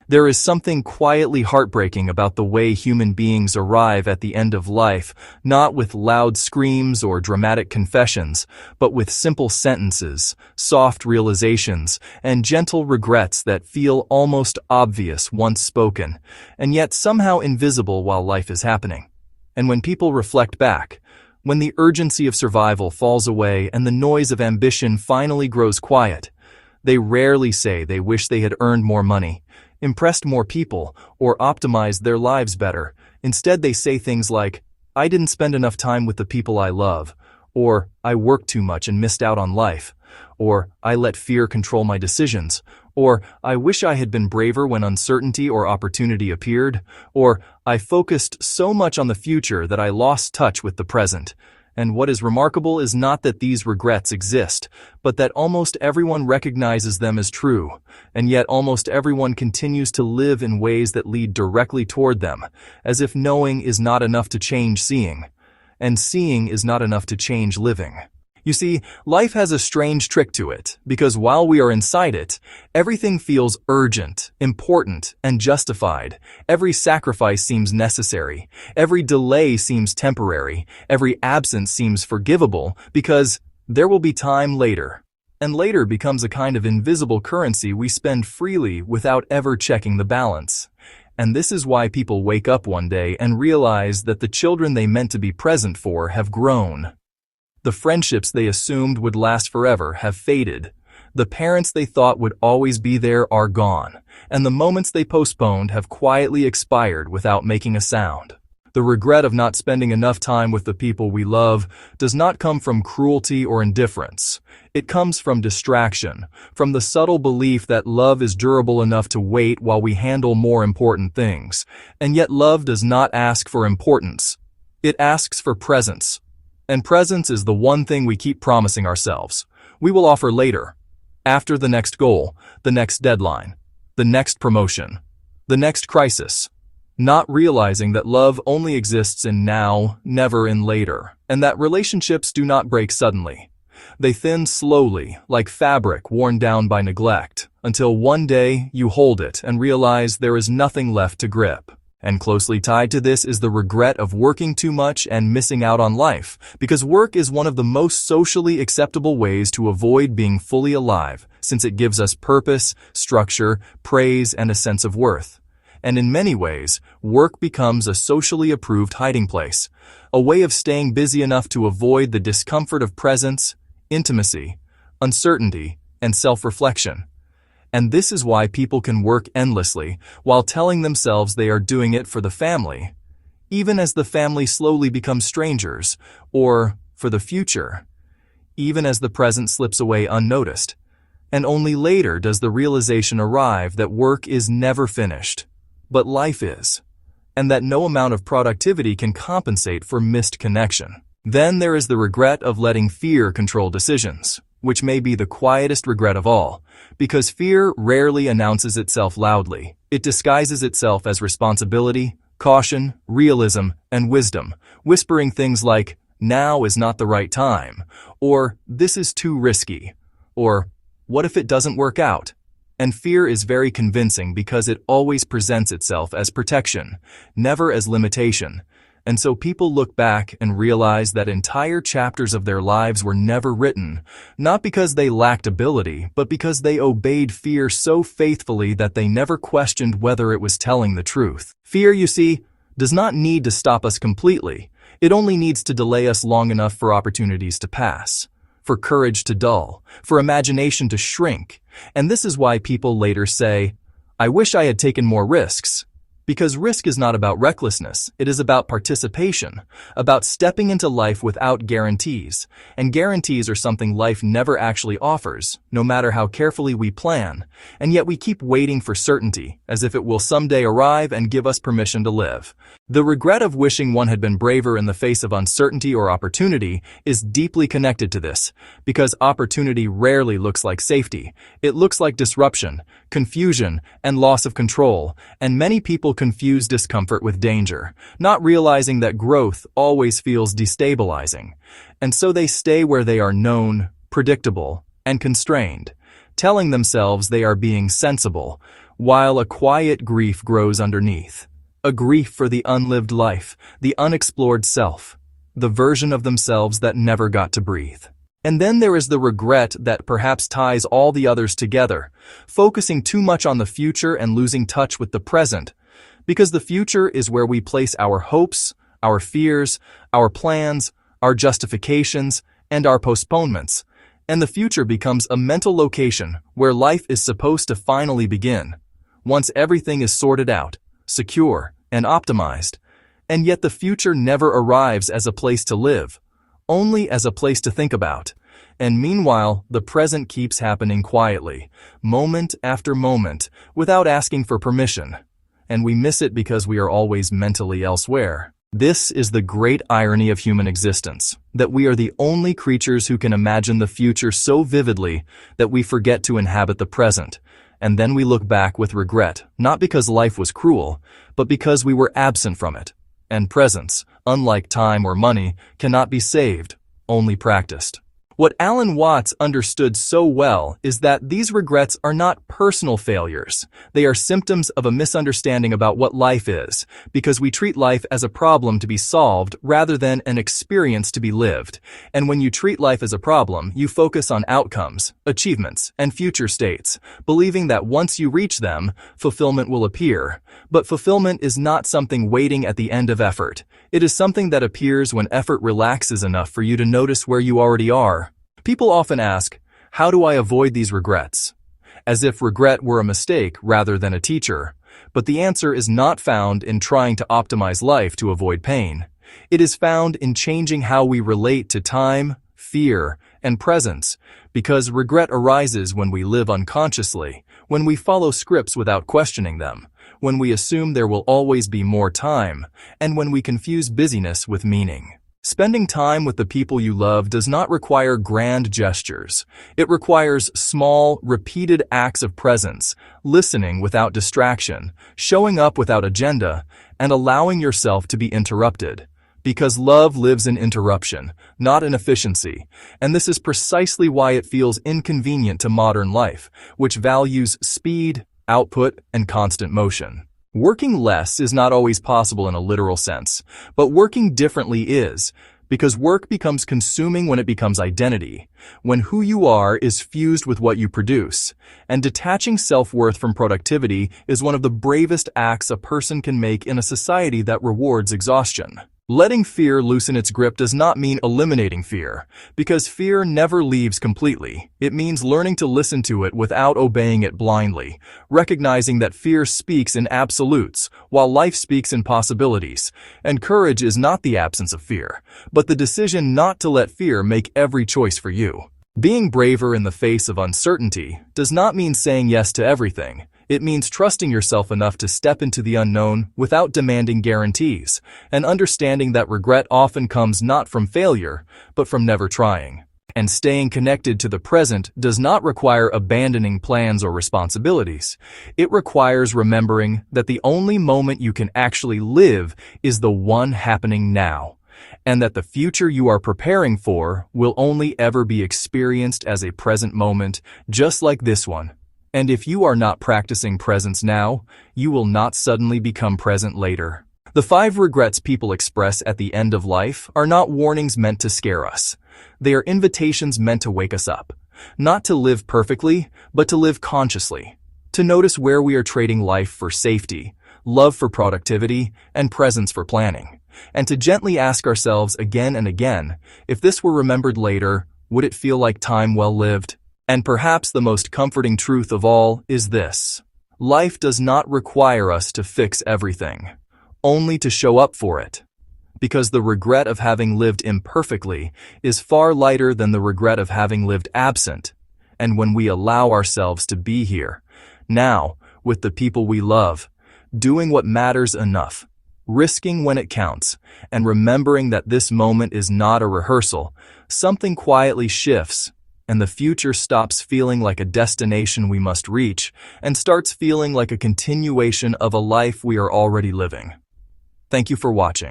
There is something quietly heartbreaking about the way human beings arrive at the end of life, not with loud screams or dramatic confessions, but with simple sentences, soft realizations, and gentle regrets that feel almost obvious once spoken, and yet somehow invisible while life is happening. And when people reflect back, when the urgency of survival falls away and the noise of ambition finally grows quiet, they rarely say they wish they had earned more money, impressed more people, or optimized their lives better. Instead, they say things like, "I didn't spend enough time with the people I love," or "I worked too much and missed out on life," or "I let fear control my decisions," or "I wish I had been braver when uncertainty or opportunity appeared," or "I focused so much on the future that I lost touch with the present." And what is remarkable is not that these regrets exist, but that almost everyone recognizes them as true, and yet almost everyone continues to live in ways that lead directly toward them, as if knowing is not enough to change seeing, and seeing is not enough to change living. You see, life has a strange trick to it, because while we are inside it, everything feels urgent, important, and justified. Every sacrifice seems necessary. Every delay seems temporary. Every absence seems forgivable, because there will be time later. And later becomes a kind of invisible currency we spend freely without ever checking the balance. And this is why people wake up one day and realize that the children they meant to be present for have grown. The friendships they assumed would last forever have faded. The parents they thought would always be there are gone, and the moments they postponed have quietly expired without making a sound. The regret of not spending enough time with the people we love does not come from cruelty or indifference. It comes from distraction, from the subtle belief that love is durable enough to wait while we handle more important things. And yet love does not ask for importance. It asks for presence. And presence is the one thing we keep promising ourselves. We will offer later, after the next goal, the next deadline, the next promotion, the next crisis, not realizing that love only exists in now, never in later, and that relationships do not break suddenly. They thin slowly, like fabric worn down by neglect, until one day you hold it and realize there is nothing left to grip. And closely tied to this is the regret of working too much and missing out on life, because work is one of the most socially acceptable ways to avoid being fully alive, since it gives us purpose, structure, praise, and a sense of worth. And in many ways, work becomes a socially approved hiding place, a way of staying busy enough to avoid the discomfort of presence, intimacy, uncertainty, and self-reflection. And this is why people can work endlessly while telling themselves they are doing it for the family, even as the family slowly becomes strangers, or for the future, even as the present slips away unnoticed. And only later does the realization arrive that work is never finished, but life is, and that no amount of productivity can compensate for missed connection. Then there is the regret of letting fear control decisions, which may be the quietest regret of all, because fear rarely announces itself loudly. It disguises itself as responsibility, caution, realism, and wisdom, whispering things like, "Now is not the right time," or "This is too risky," or "What if it doesn't work out?" And fear is very convincing because it always presents itself as protection, never as limitation. And so people look back and realize that entire chapters of their lives were never written, not because they lacked ability, but because they obeyed fear so faithfully that they never questioned whether it was telling the truth. Fear, you see, does not need to stop us completely. It only needs to delay us long enough for opportunities to pass, for courage to dull, for imagination to shrink. And this is why people later say, "I wish I had taken more risks." Because risk is not about recklessness, it is about participation, about stepping into life without guarantees. And guarantees are something life never actually offers, no matter how carefully we plan. And yet we keep waiting for certainty, as if it will someday arrive and give us permission to live. The regret of wishing one had been braver in the face of uncertainty or opportunity is deeply connected to this, because opportunity rarely looks like safety. It looks like disruption, confusion, and loss of control, and many people confuse discomfort with danger, not realizing that growth always feels destabilizing. And so they stay where they are known, predictable, and constrained, telling themselves they are being sensible, while a quiet grief grows underneath. A grief for the unlived life, the unexplored self, the version of themselves that never got to breathe. And then there is the regret that perhaps ties all the others together, focusing too much on the future and losing touch with the present, because the future is where we place our hopes, our fears, our plans, our justifications, and our postponements, and the future becomes a mental location where life is supposed to finally begin, once everything is sorted out, secure, and optimized. And yet the future never arrives as a place to live, only as a place to think about. And meanwhile, the present keeps happening quietly, moment after moment, without asking for permission. And we miss it because we are always mentally elsewhere. This is the great irony of human existence, that we are the only creatures who can imagine the future so vividly that we forget to inhabit the present. And then we look back with regret, not because life was cruel, but because we were absent from it. And presence, unlike time or money, cannot be saved, only practiced. What Alan Watts understood so well is that these regrets are not personal failures. They are symptoms of a misunderstanding about what life is, because we treat life as a problem to be solved rather than an experience to be lived. And when you treat life as a problem, you focus on outcomes, achievements, and future states, believing that once you reach them, fulfillment will appear. But fulfillment is not something waiting at the end of effort. It is something that appears when effort relaxes enough for you to notice where you already are. People often ask, how do I avoid these regrets? As if regret were a mistake rather than a teacher. But the answer is not found in trying to optimize life to avoid pain. It is found in changing how we relate to time, fear, and presence, because regret arises when we live unconsciously, when we follow scripts without questioning them, when we assume there will always be more time, and when we confuse busyness with meaning. Spending time with the people you love does not require grand gestures. It requires small, repeated acts of presence, listening without distraction, showing up without agenda, and allowing yourself to be interrupted. Because love lives in interruption, not in efficiency, and this is precisely why it feels inconvenient to modern life, which values speed, output, and constant motion. Working less is not always possible in a literal sense, but working differently is, because work becomes consuming when it becomes identity, when who you are is fused with what you produce, and detaching self-worth from productivity is one of the bravest acts a person can make in a society that rewards exhaustion. Letting fear loosen its grip does not mean eliminating fear, because fear never leaves completely. It means learning to listen to it without obeying it blindly, recognizing that fear speaks in absolutes, while life speaks in possibilities. And courage is not the absence of fear, but the decision not to let fear make every choice for you. Being braver in the face of uncertainty does not mean saying yes to everything. It means trusting yourself enough to step into the unknown without demanding guarantees, and understanding that regret often comes not from failure, but from never trying. And staying connected to the present does not require abandoning plans or responsibilities. It requires remembering that the only moment you can actually live is the one happening now, and that the future you are preparing for will only ever be experienced as a present moment, just like this one. And if you are not practicing presence now, you will not suddenly become present later. The 5 regrets people express at the end of life are not warnings meant to scare us. They are invitations meant to wake us up. Not to live perfectly, but to live consciously. To notice where we are trading life for safety, love for productivity, and presence for planning. And to gently ask ourselves again and again, if this were remembered later, would it feel like time well lived? And perhaps the most comforting truth of all is this: life does not require us to fix everything, only to show up for it. Because the regret of having lived imperfectly is far lighter than the regret of having lived absent. And when we allow ourselves to be here, now, with the people we love, doing what matters enough, risking when it counts, and remembering that this moment is not a rehearsal, something quietly shifts, and the future stops feeling like a destination we must reach and starts feeling like a continuation of a life we are already living. Thank you for watching.